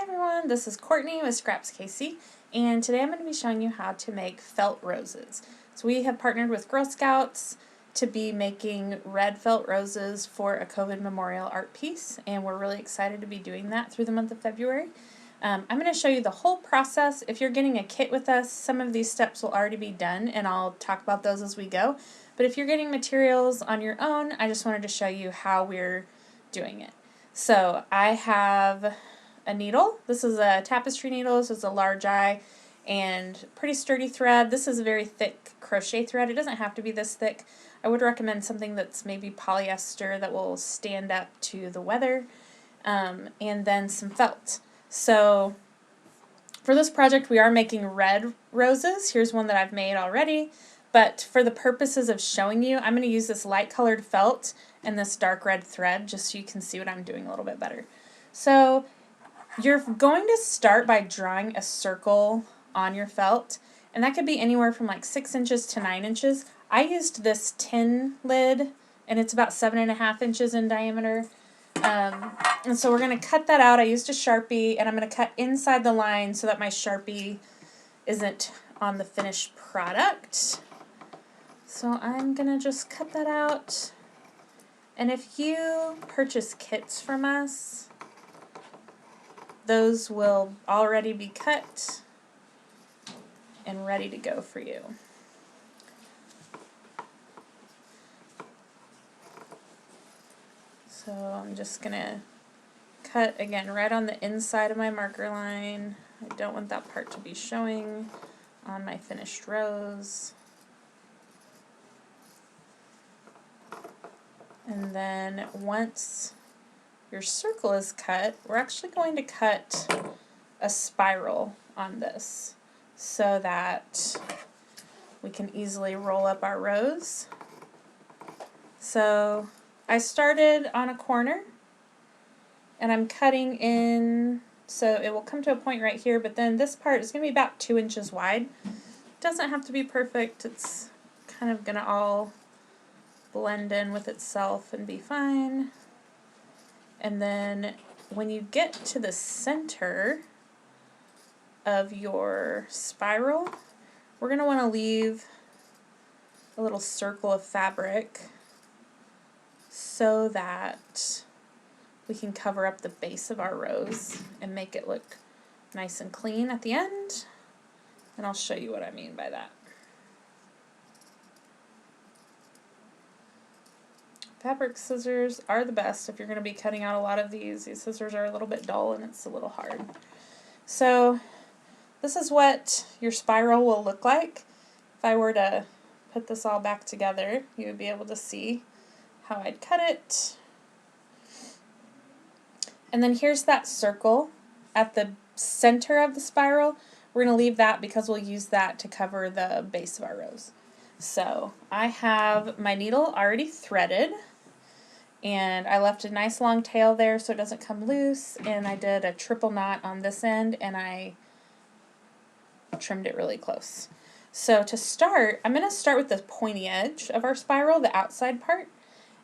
everyone, this is Courtney with Scraps KC, and today I'm going to be showing you how to make felt roses. So we have partnered with Girl Scouts to be making red felt roses for a COVID memorial art piece, and we're really excited to be doing that through the month of February. I'm going to show you the whole process. If you're getting a kit with us, some of these steps will already be done, and I'll talk about those as we go. But if you're getting materials on your own, I just wanted to show you how we're doing it. So I have a needle. This is a tapestry needle. This is a large eye and pretty sturdy thread. This is a very thick crochet thread. It doesn't have to be this thick. I would recommend something that's maybe polyester that will stand up to the weather, and then some felt. So for this project we are making red roses. Here's one that I've made already, but for the purposes of showing you, I'm going to use this light colored felt and this dark red thread just so you can see what I'm doing a little bit better. So you're going to start by drawing a circle on your felt, and that could be anywhere from like 6 inches to 9 inches. I used this tin lid, and it's about 7.5 inches in diameter. And so we're going to cut that out. I used a Sharpie, and I'm going to cut inside the line so that my Sharpie isn't on the finished product. So I'm going to just cut that out. And if you purchase kits from us, those will already be cut and ready to go for you. So I'm just going to cut again right on the inside of my marker line. I don't want that part to be showing on my finished rose. And then once your circle is cut, we're actually going to cut a spiral on this so that we can easily roll up our rose. So I started on a corner and I'm cutting in, so it will come to a point right here, but then this part is going to be about 2 inches wide. It doesn't have to be perfect. It's kind of going to all blend in with itself and be fine. And then when you get to the center of your spiral, we're going to want to leave a little circle of fabric so that we can cover up the base of our rose and make it look nice and clean at the end. And I'll show you what I mean by that. Fabric scissors are the best if you're going to be cutting out a lot of these. These scissors are a little bit dull and it's a little hard. So this is what your spiral will look like. If I were to put this all back together, you would be able to see how I'd cut it. And then here's that circle at the center of the spiral. We're going to leave that because we'll use that to cover the base of our rose. So I have my needle already threaded, and I left a nice long tail there so it doesn't come loose, and I did a triple knot on this end and I trimmed it really close. So to start, I'm going to start with the pointy edge of our spiral, the outside part,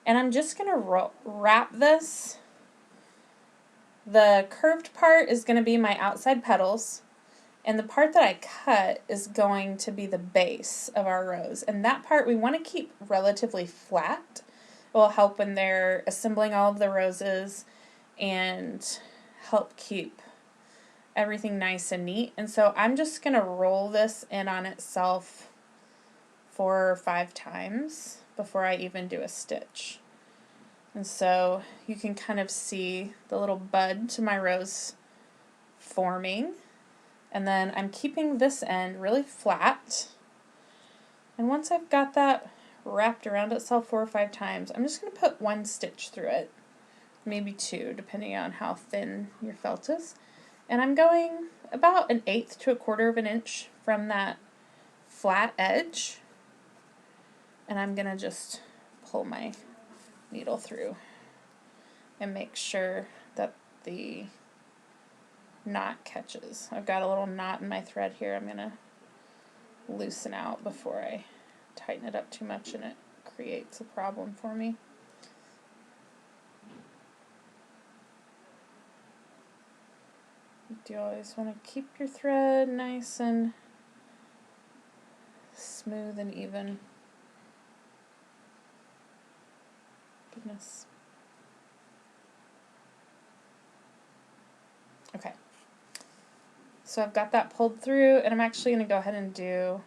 and I'm just going to wrap this. The curved part is going to be my outside petals, and the part that I cut is going to be the base of our rose. And that part we want to keep relatively flat. It will help when they're assembling all of the roses and help keep everything nice and neat. And so I'm just going to roll this in on itself 4 or 5 times before I even do a stitch. And so you can kind of see the little bud to my rose forming. And then I'm keeping this end really flat. And once I've got that wrapped around itself 4 or 5 times, I'm just going to put 1 stitch through it, maybe 2, depending on how thin your felt is. And I'm going about 1/8 to 1/4 of an inch from that flat edge. And I'm going to just pull my needle through and make sure that the knot catches. I've got a little knot in my thread here. I'm going to loosen out before I tighten it up too much and it creates a problem for me. You always want to keep your thread nice and smooth and even. Goodness. Okay. So I've got that pulled through, and I'm actually going to go ahead and do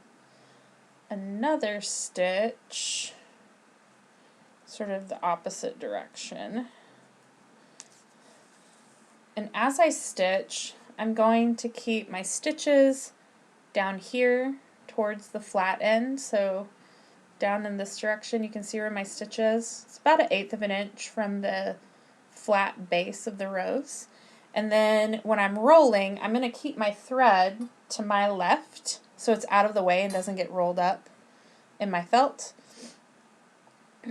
another stitch, sort of the opposite direction. And as I stitch, I'm going to keep my stitches down here towards the flat end. So down in this direction, you can see where my stitch is. It's about 1/8 of an inch from the flat base of the rose. And then when I'm rolling, I'm going to keep my thread to my left so it's out of the way and doesn't get rolled up in my felt.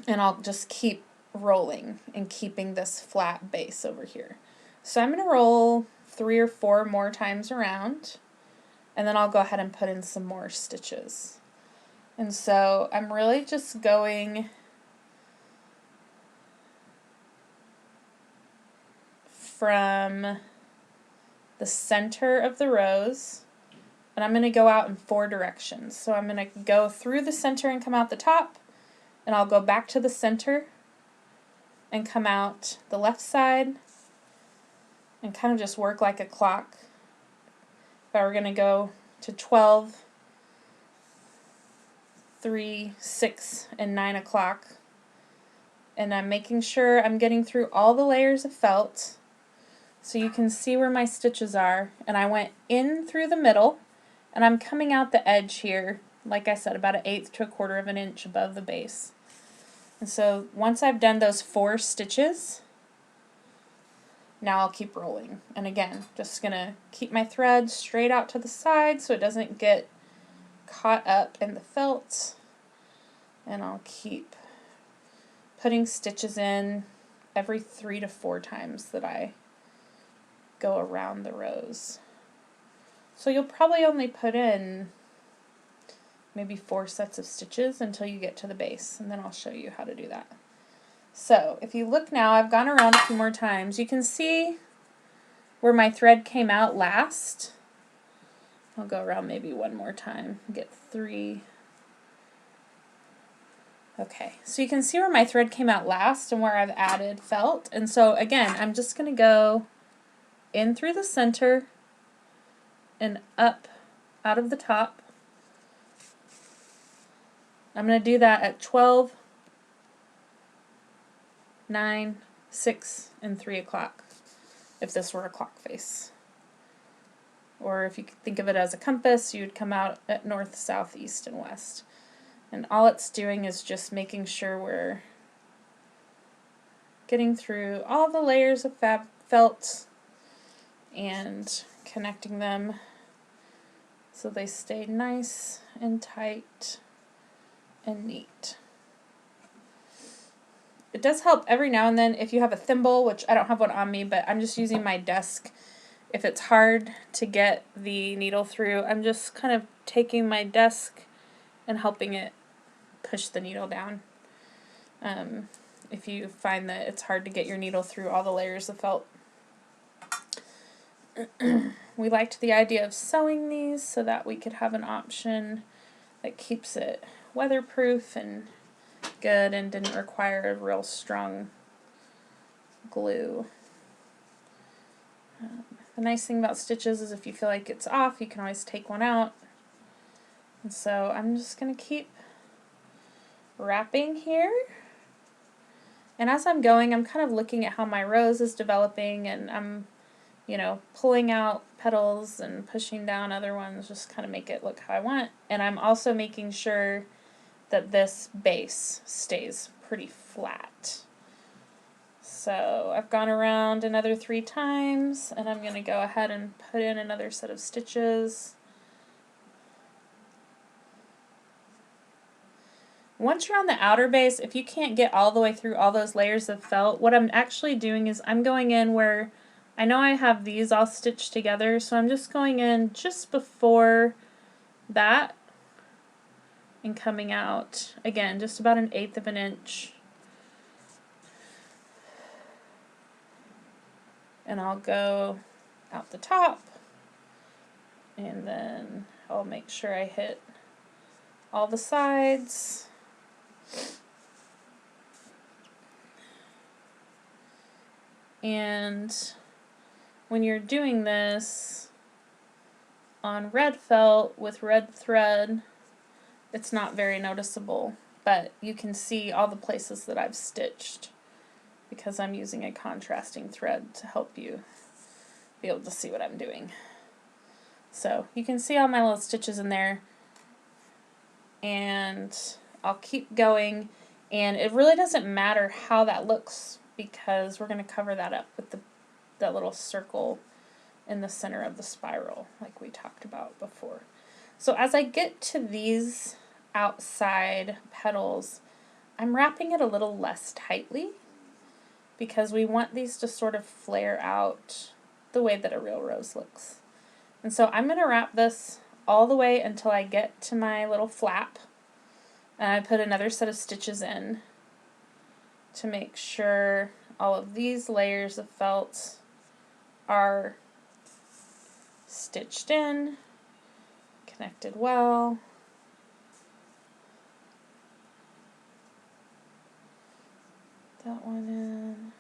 And I'll just keep rolling and keeping this flat base over here. So I'm going to roll 3 or 4 more times around, and then I'll go ahead and put in some more stitches. And so I'm really just going from the center of the rose, and I'm going to go out in 4 directions. So I'm going to go through the center and come out the top, and I'll go back to the center and come out the left side and kind of just work like a clock. If I were going to go to 12, 3, 6, and 9 o'clock, and I'm making sure I'm getting through all the layers of felt so you can see where my stitches are. And I went in through the middle, and I'm coming out the edge here, like I said, about 1/8 to 1/4 of an inch above the base. And so once I've done those 4 stitches, now I'll keep rolling. And again, just going to keep my thread straight out to the side so it doesn't get caught up in the felt. And I'll keep putting stitches in every 3 to 4 times that I go around the rose. So you'll probably only put in maybe 4 sets of stitches until you get to the base, and then I'll show you how to do that. So if you look now, I've gone around a few more times. You can see where my thread came out last. I'll go around maybe 1 more time, get 3. Okay, so you can see where my thread came out last and where I've added felt. And so again, I'm just going to go in through the center and up out of the top. I'm going to do that at 12, 9, 6, and 3 o'clock, if this were a clock face. Or if you could think of it as a compass, you would come out at north, south, east, and west. And all it's doing is just making sure we're getting through all the layers of felt and connecting them so they stay nice and tight and neat. It does help every now and then if you have a thimble, which I don't have one on me, but I'm just using my desk. If it's hard to get the needle through, I'm just kind of taking my desk and helping it push the needle down. If you find that it's hard to get your needle through all the layers of felt. We liked the idea of sewing these so that we could have an option that keeps it weatherproof and good and didn't require a real strong glue. The nice thing about stitches is if you feel like it's off, you can always take one out. And so I'm just going to keep wrapping here. And as I'm going, I'm kind of looking at how my rose is developing, and I'm, pulling out petals and pushing down other ones, just kind of make it look how I want. And I'm also making sure that this base stays pretty flat. So I've gone around another 3 times, and I'm going to go ahead and put in another set of stitches. Once you're on the outer base, if you can't get all the way through all those layers of felt, what I'm actually doing is I'm going in where I know I have these all stitched together, so I'm just going in just before that and coming out, again, just about 1/8 of an inch. And I'll go out the top, and then I'll make sure I hit all the sides. And when you're doing this on red felt with red thread, it's not very noticeable, but you can see all the places that I've stitched because I'm using a contrasting thread to help you be able to see what I'm doing. So you can see all my little stitches in there, and I'll keep going, and it really doesn't matter how that looks because we're going to cover that up with that little circle in the center of the spiral like we talked about before. So as I get to these outside petals, I'm wrapping it a little less tightly because we want these to sort of flare out the way that a real rose looks. And so I'm going to wrap this all the way until I get to my little flap, and I put another set of stitches in to make sure all of these layers of felt are stitched in, connected well. That one in.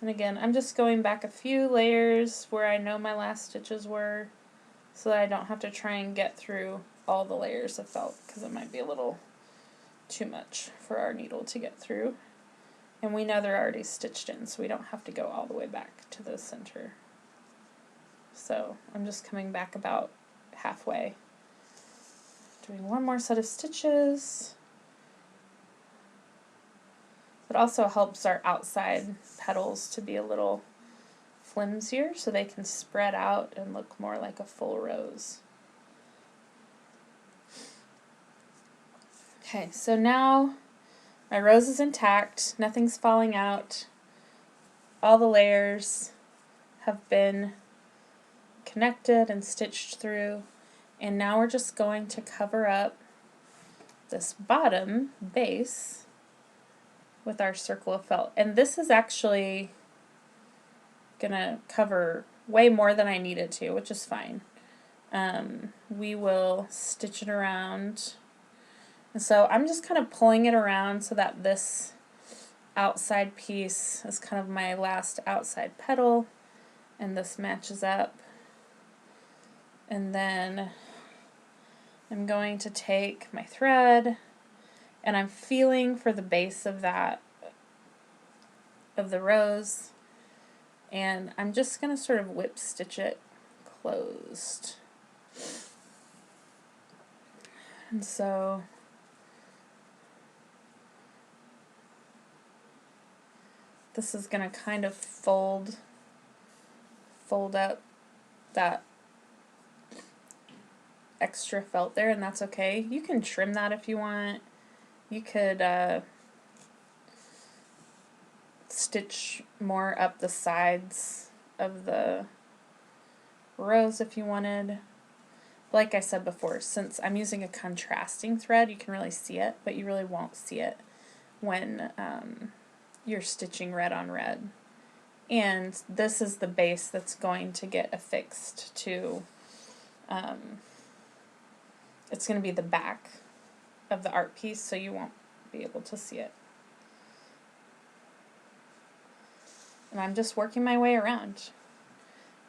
And again, I'm just going back a few layers where I know my last stitches were so that I don't have to try and get through all the layers of felt because it might be a little too much for our needle to get through. And we know they're already stitched in, so we don't have to go all the way back to the center. So I'm just coming back about halfway. Doing one more set of stitches. It also helps our outside petals to be a little flimsier so they can spread out and look more like a full rose. Okay, so now my rose is intact, nothing's falling out, all the layers have been connected and stitched through, and now we're just going to cover up this bottom base with our circle of felt. And this is actually gonna cover way more than I needed to, which is fine. We will stitch it around. And so I'm just kind of pulling it around so that this outside piece is kind of my last outside petal, and this matches up. And then I'm going to take my thread, and I'm feeling for the base of the rose, and I'm just going to sort of whip stitch it closed. And so this is going to kind of fold up that extra felt there, and that's okay. You can trim that if you want. You could stitch more up the sides of the rose if you wanted. Like I said before, since I'm using a contrasting thread, you can really see it, but you really won't see it when you're stitching red on red. And this is the base that's going to get affixed to, it's going to be the back of the art piece, so you won't be able to see it. And I'm just working my way around.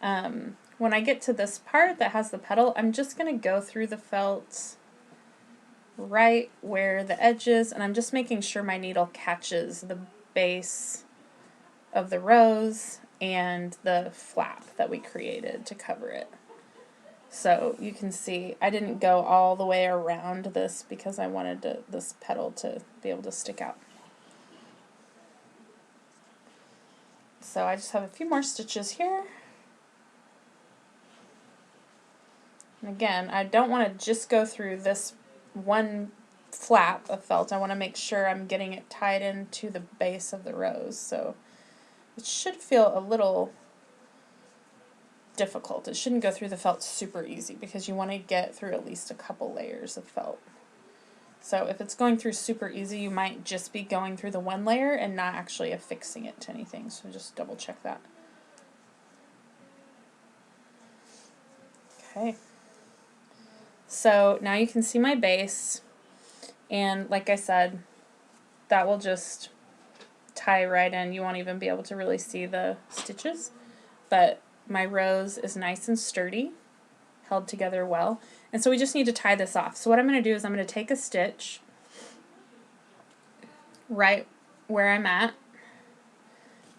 When I get to this part that has the petal, I'm just going to go through the felt right where the edge is, and I'm just making sure my needle catches the base of the rose and the flap that we created to cover it. So you can see I didn't go all the way around this because I wanted this petal to be able to stick out. So I just have a few more stitches here. And again, I don't want to just go through this one flap of felt. I want to make sure I'm getting it tied into the base of the rose. So it should feel a little difficult. It shouldn't go through the felt super easy because you want to get through at least a couple layers of felt. So if it's going through super easy, you might just be going through the one layer and not actually affixing it to anything. So just double check that. Okay. So now you can see my base, and like I said, that will just tie right in. You won't even be able to really see the stitches, but my rose is nice and sturdy, held together well. And so we just need to tie this off. So what I'm going to do is I'm going to take a stitch right where I'm at,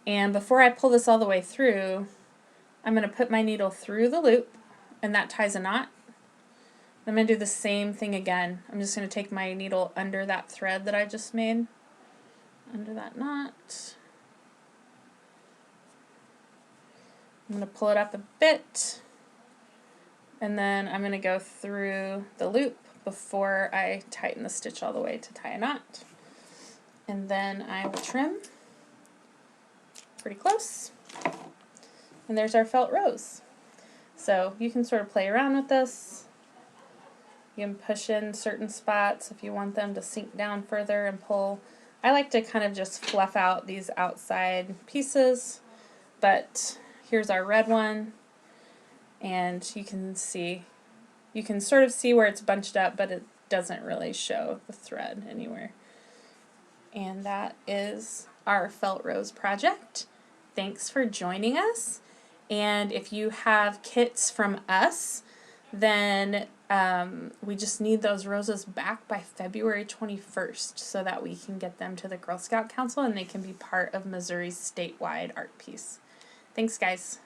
and before I pull this all the way through, I'm going to put my needle through the loop, and that ties a knot. I'm going to do the same thing again. I'm just going to take my needle under that thread that I just made, under that knot. I'm going to pull it up a bit, and then I'm going to go through the loop before I tighten the stitch all the way to tie a knot. And then I will trim pretty close. And there's our felt rose. So you can sort of play around with this. You can push in certain spots if you want them to sink down further and pull. I like to kind of just fluff out these outside pieces, but here's our red one, and you can sort of see where it's bunched up, but it doesn't really show the thread anywhere. And that is our felt rose project. Thanks for joining us. And if you have kits from us, then we just need those roses back by February 21st so that we can get them to the Girl Scout Council and they can be part of Missouri's statewide art piece. Thanks, guys.